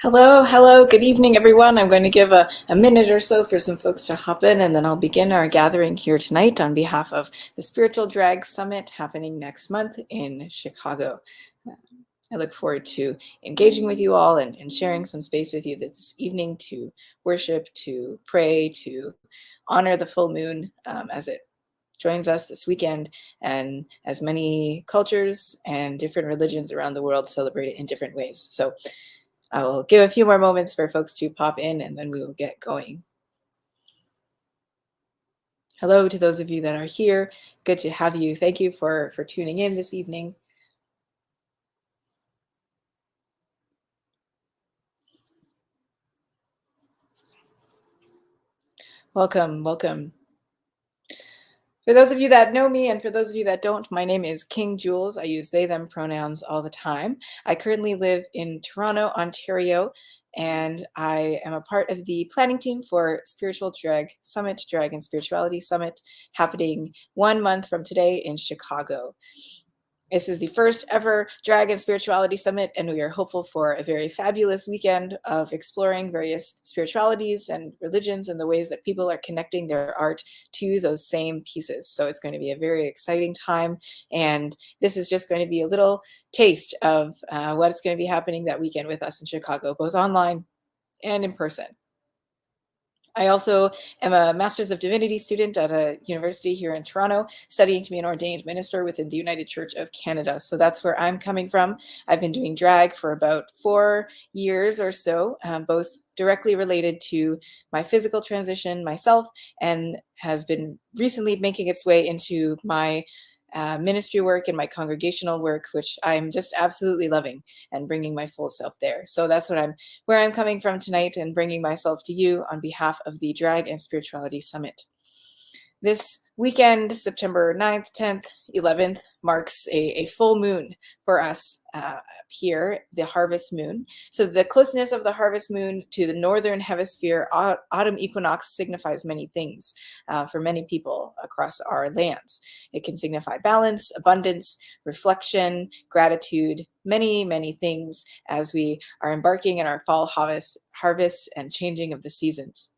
Hello, good evening, everyone. I'm going to give a minute or so for some folks to hop in, and then I'll begin our gathering here tonight on behalf of the Spiritual Drag Summit happening next month in Chicago. I look forward to engaging with you all and sharing some space with you this evening to worship, to pray, to honor the full moon as it joins us this weekend, and as many cultures and different religions around the world celebrate it in different ways. So I will give a few more moments for folks to pop in, and then we will get going. Hello to those of you that are here. Good to have you. Thank you for tuning in this evening. Welcome. For those of you that know me and for those of you that don't, my name is King Jules. I use they, them pronouns all the time. I currently live in Toronto, Ontario, and I am a part of the planning team for Spiritual Drag Summit, Drag and Spirituality Summit, happening 1 month from today in Chicago. This is the first ever Drag and Spirituality Summit, and we are hopeful for a very fabulous weekend of exploring various spiritualities and religions and the ways that people are connecting their art to those same pieces. So it's going to be a very exciting time, and this is just going to be a little taste of what's going to be happening that weekend with us in Chicago, both online and in person. I also am a Master's of Divinity student at a university here in Toronto, studying to be an ordained minister within the United Church of Canada. So that's where I'm coming from. I've been doing drag for about 4 years or so, both directly related to my physical transition myself, and has been recently making its way into my ministry work and my congregational work, which I'm just absolutely loving, and bringing my full self there. So that's where I'm coming from tonight, and bringing myself to you on behalf of the Drag and Spirituality Summit. This weekend, September 9th, 10th, 11th, marks a full moon for us here, the harvest moon. So the closeness of the harvest moon to the northern hemisphere autumn equinox signifies many things for many people across our lands. It can signify balance, abundance, reflection, gratitude, many, many things as we are embarking in our fall harvest and changing of the seasons.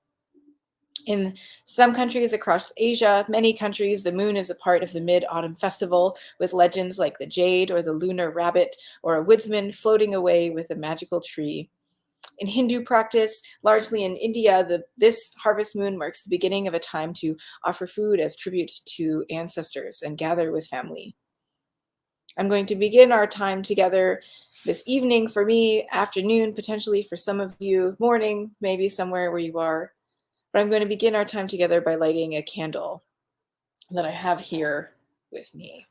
In some countries across Asia, many countries, the moon is a part of the Mid-Autumn Festival, with legends like the jade or the lunar rabbit, or a woodsman floating away with a magical tree. In Hindu practice, largely in India, this harvest moon marks the beginning of a time to offer food as tribute to ancestors and gather with family. I'm going to begin our time together this evening, for me, afternoon, potentially for some of you, morning, maybe somewhere where you are. But I'm going to begin our time together by lighting a candle that I have here with me.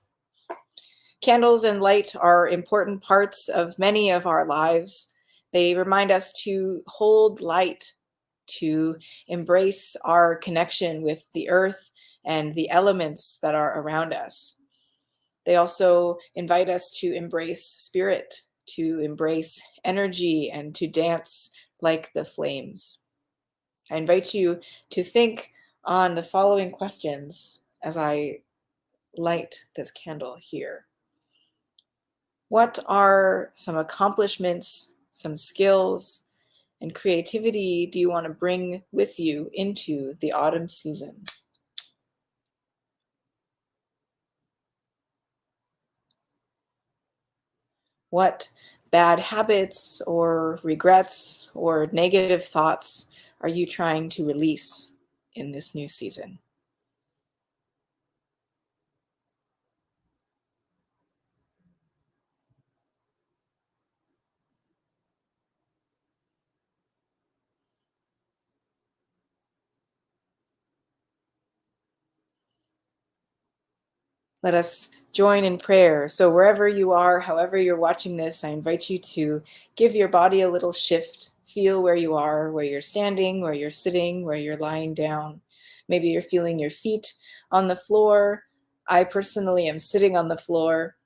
Candles and light are important parts of many of our lives. They remind us to hold light, to embrace our connection with the earth and the elements that are around us. They also invite us to embrace spirit, to embrace energy, and to dance like the flames. I invite you to think on the following questions as I light this candle here. What are some accomplishments, some skills, and creativity do you want to bring with you into the autumn season? What bad habits or regrets or negative thoughts are you trying to release in this new season? Let us join in prayer. So wherever you are, however you're watching this, I invite you to give your body a little shift. Feel where you are, where you're standing, where you're sitting, where you're lying down. Maybe you're feeling your feet on the floor. I personally am sitting on the floor,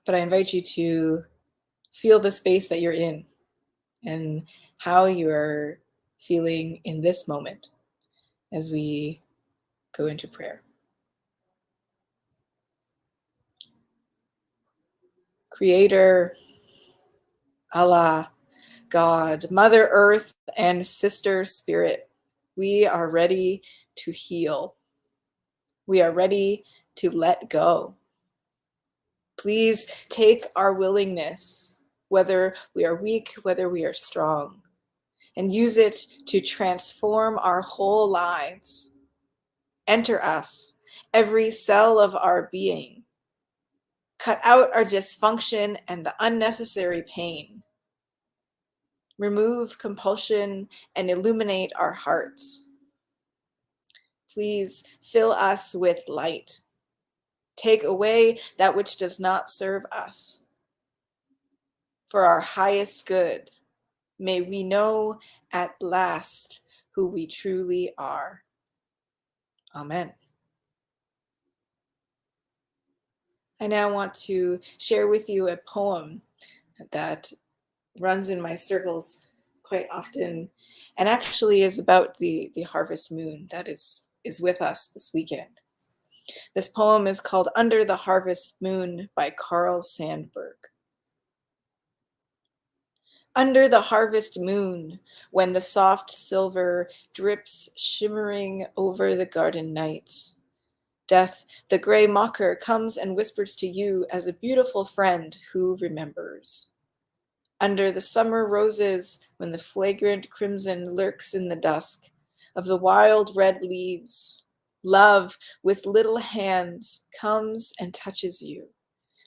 but I invite you to feel the space that you're in and how you're feeling in this moment as we go into prayer. Creator, Allah, God, Mother Earth, and Sister Spirit, we are ready to heal. We are ready to let go. Please take our willingness, whether we are weak, whether we are strong, and use it to transform our whole lives. Enter us, every cell of our being. Cut out our dysfunction and the unnecessary pain. Remove compulsion and illuminate our hearts. Please fill us with light. Take away that which does not serve us. For our highest good, may we know at last who we truly are. Amen. I now want to share with you a poem that runs in my circles quite often and actually is about the harvest moon that is with us this weekend. This poem is called Under the Harvest Moon by Carl Sandburg. Under the harvest moon, when the soft silver drips shimmering over the garden nights, Death, the gray mocker, comes and whispers to you as a beautiful friend who remembers. Under the summer roses, when the flagrant crimson lurks in the dusk of the wild red leaves, love with little hands comes and touches you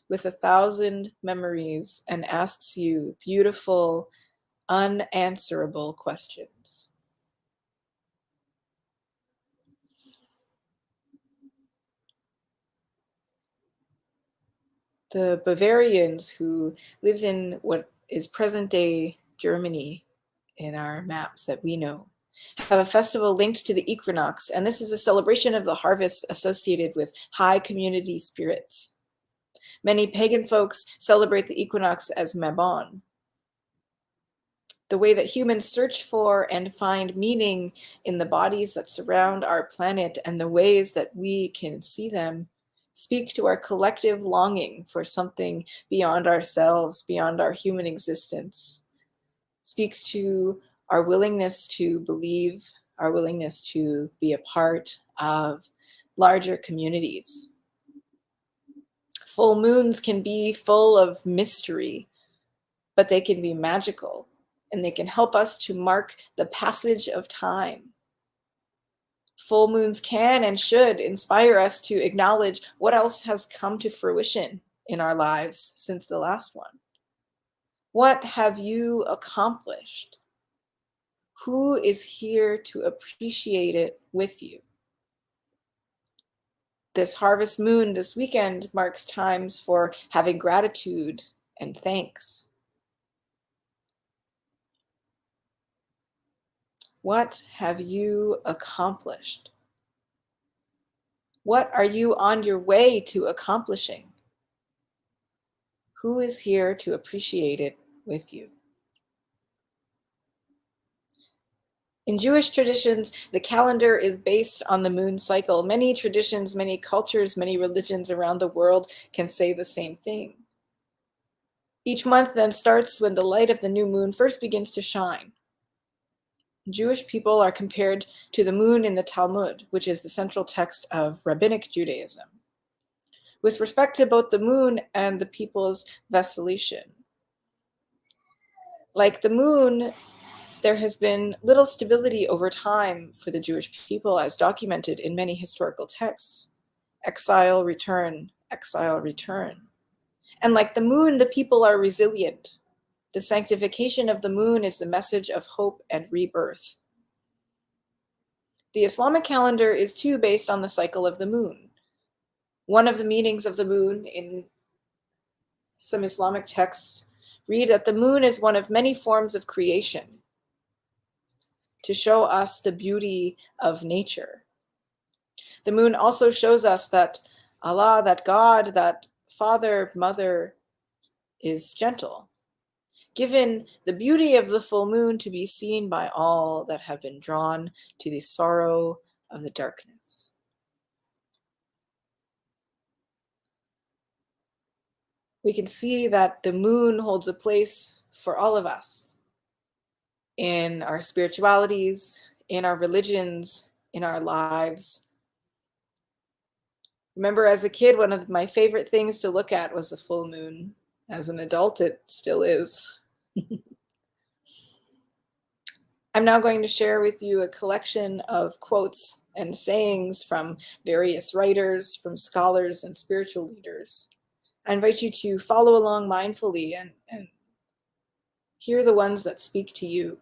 with 1,000 memories and asks you beautiful, unanswerable questions. The Bavarians who lived in what is present-day Germany in our maps that we know have a festival linked to the equinox, and this is a celebration of the harvest associated with high community spirits. Many pagan folks celebrate the equinox as Mabon. The way that humans search for and find meaning in the bodies that surround our planet and the ways that we can see them speak to our collective longing for something beyond ourselves, beyond our human existence. Speaks to our willingness to believe, our willingness to be a part of larger communities. Full moons can be full of mystery, but they can be magical, and they can help us to mark the passage of time. Full moons can and should inspire us to acknowledge what else has come to fruition in our lives since the last one. What have you accomplished? Who is here to appreciate it with you? This harvest moon this weekend marks times for having gratitude and thanks. What have you accomplished? What are you on your way to accomplishing? Who is here to appreciate it with you? In Jewish traditions, the calendar is based on the moon cycle. Many traditions, many cultures, many religions around the world can say the same thing. Each month then starts when the light of the new moon first begins to shine. Jewish people are compared to the moon in the Talmud, which is the central text of Rabbinic Judaism, with respect to both the moon and the people's vacillation. Like the moon, there has been little stability over time for the Jewish people, as documented in many historical texts. Exile, return, exile, return. And like the moon, the people are resilient. The sanctification of the moon is the message of hope and rebirth. The Islamic calendar is too based on the cycle of the moon. One of the meanings of the moon in some Islamic texts read that the moon is one of many forms of creation to show us the beauty of nature. The moon also shows us that Allah, that God, that Father, Mother is gentle, given the beauty of the full moon to be seen by all that have been drawn to the sorrow of the darkness. We can see that the moon holds a place for all of us. in our spiritualities, in our religions, in our lives. Remember, as a kid, one of my favorite things to look at was the full moon. As an adult, it still is. I'm now going to share with you a collection of quotes and sayings from various writers, from scholars and spiritual leaders. I invite you to follow along mindfully and hear the ones that speak to you.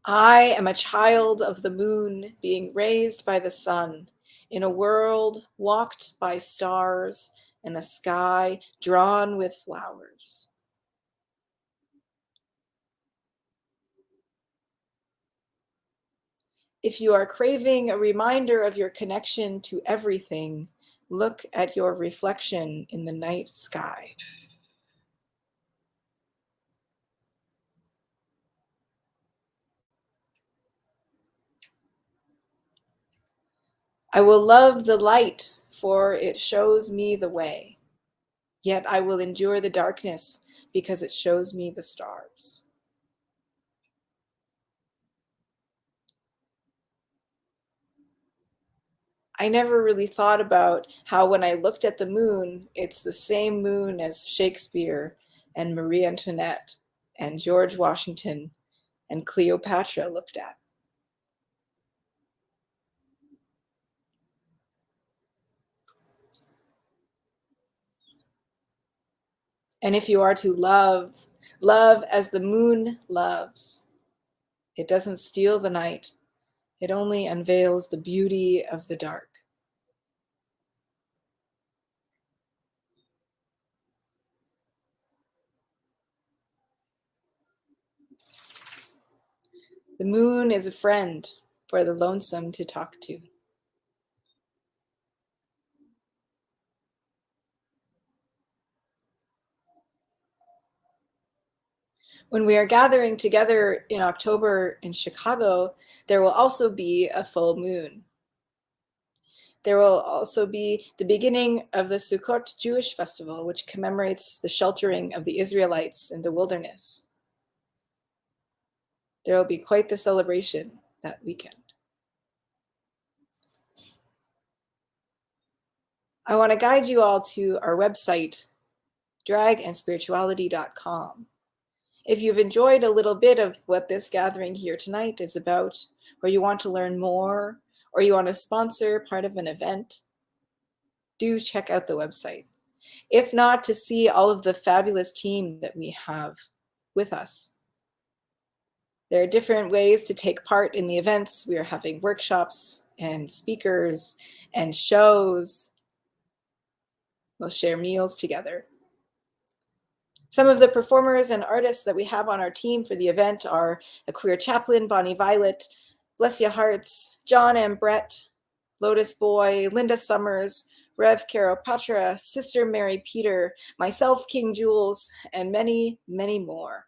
I am a child of the moon, being raised by the sun, in a world walked by stars, and a sky drawn with flowers. If you are craving a reminder of your connection to everything, look at your reflection in the night sky. I will love the light, for it shows me the way. Yet I will endure the darkness, because it shows me the stars. I never really thought about how when I looked at the moon, it's the same moon as Shakespeare and Marie Antoinette and George Washington and Cleopatra looked at. And if you are to love, love as the moon loves. It doesn't steal the night. It only unveils the beauty of the dark. The moon is a friend for the lonesome to talk to. When we are gathering together in October in Chicago, there will also be a full moon. There will also be the beginning of the Sukkot Jewish festival, which commemorates the sheltering of the Israelites in the wilderness. There will be quite the celebration that weekend. I want to guide you all to our website, dragandspirituality.com. If you've enjoyed a little bit of what this gathering here tonight is about, or you want to learn more, or you want to sponsor part of an event, do check out the website. If not, to see all of the fabulous team that we have with us. There are different ways to take part in the events. We are having workshops and speakers and shows. We'll share meals together. Some of the performers and artists that we have on our team for the event are a queer chaplain, Bonnie Violet, Bless Ya Hearts, John M. Brett, Lotus Boy, Linda Summers, Rev. Caro Patra, Sister Mary Peter, myself, King Jules, and many, many more.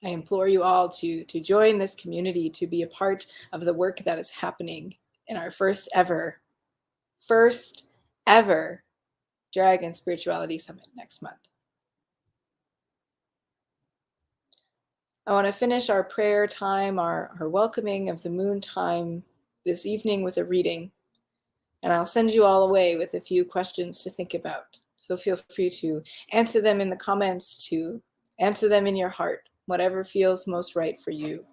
I implore you all to join this community, to be a part of the work that is happening in our first ever Drag and Spirituality Summit next month. I want to finish our prayer time, our welcoming of the moon time this evening with a reading. And I'll send you all away with a few questions to think about. So feel free to answer them in the comments, to answer them in your heart, whatever feels most right for you.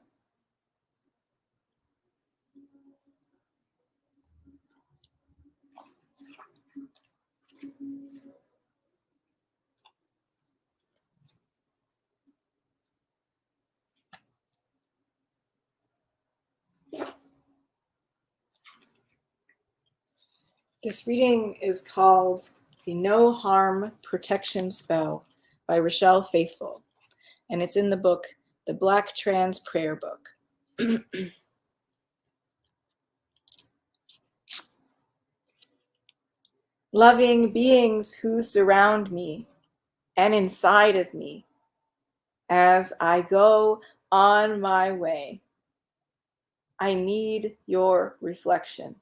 This reading is called The No Harm Protection Spell by Rochelle Faithful, and it's in the book, The Black Trans Prayer Book. Loving beings who surround me and inside of me as I go on my way, I need your reflection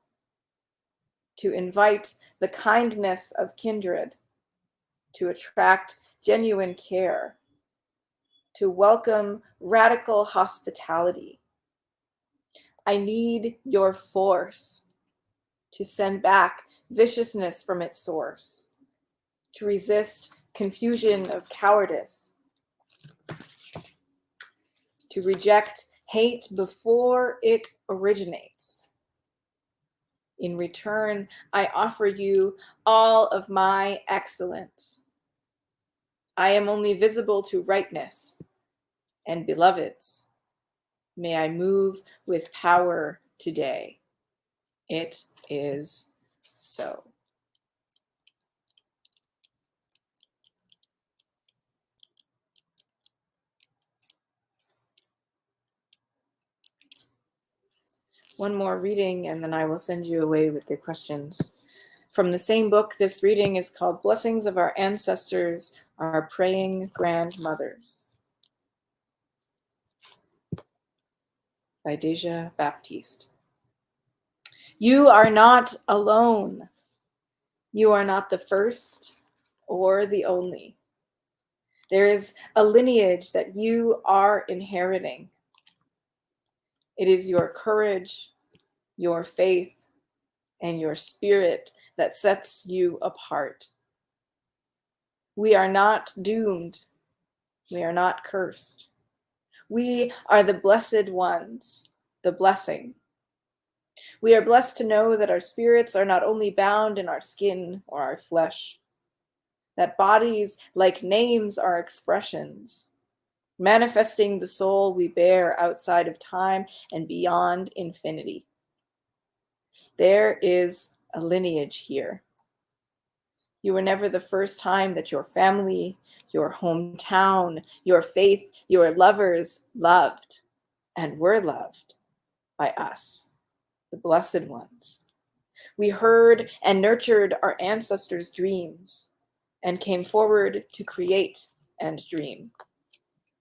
to invite the kindness of kindred, to attract genuine care, to welcome radical hospitality. I need your force to send back viciousness from its source, to resist confusion of cowardice, to reject hate before it originates. In return, I offer you all of my excellence. I am only visible to rightness and beloveds. May I move with power today. It is so. One more reading, and then I will send you away with the questions. From the same book, this reading is called Blessings of Our Ancestors, Our Praying Grandmothers by Deja Baptiste. You are not alone. You are not the first or the only. There is a lineage that you are inheriting. It is your courage, your faith, and your spirit that sets you apart. We are not doomed. We are not cursed. We are the blessed ones, the blessing. We are blessed to know that our spirits are not only bound in our skin or our flesh, that bodies, like names, are expressions, manifesting the soul we bear outside of time and beyond infinity. There is a lineage here. You were never the first time that your family, your hometown, your faith, your lovers loved and were loved by us, the blessed ones. We heard and nurtured our ancestors' dreams and came forward to create and dream,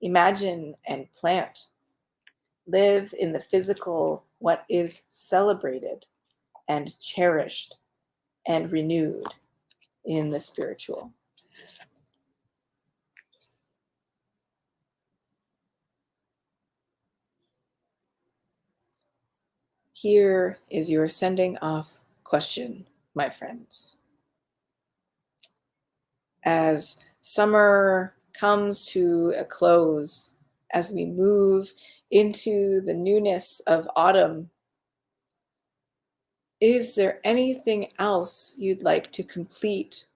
imagine and plant, live in the physical what is celebrated and cherished and renewed in the spiritual. Here is your sending off question, my friends. As summer comes to a close, as we move into the newness of autumn, is there anything else you'd like to complete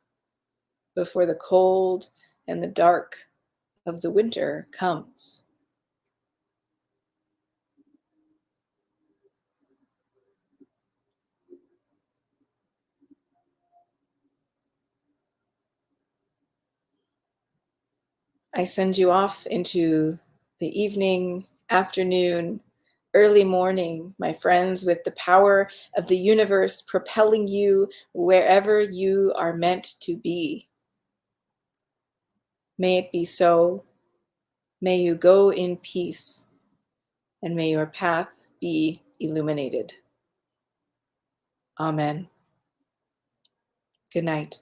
before the cold and the dark of the winter comes? I send you off into the evening, afternoon, early morning, my friends, with the power of the universe propelling you wherever you are meant to be. May it be so. May you go in peace, and may your path be illuminated. Amen. Good night.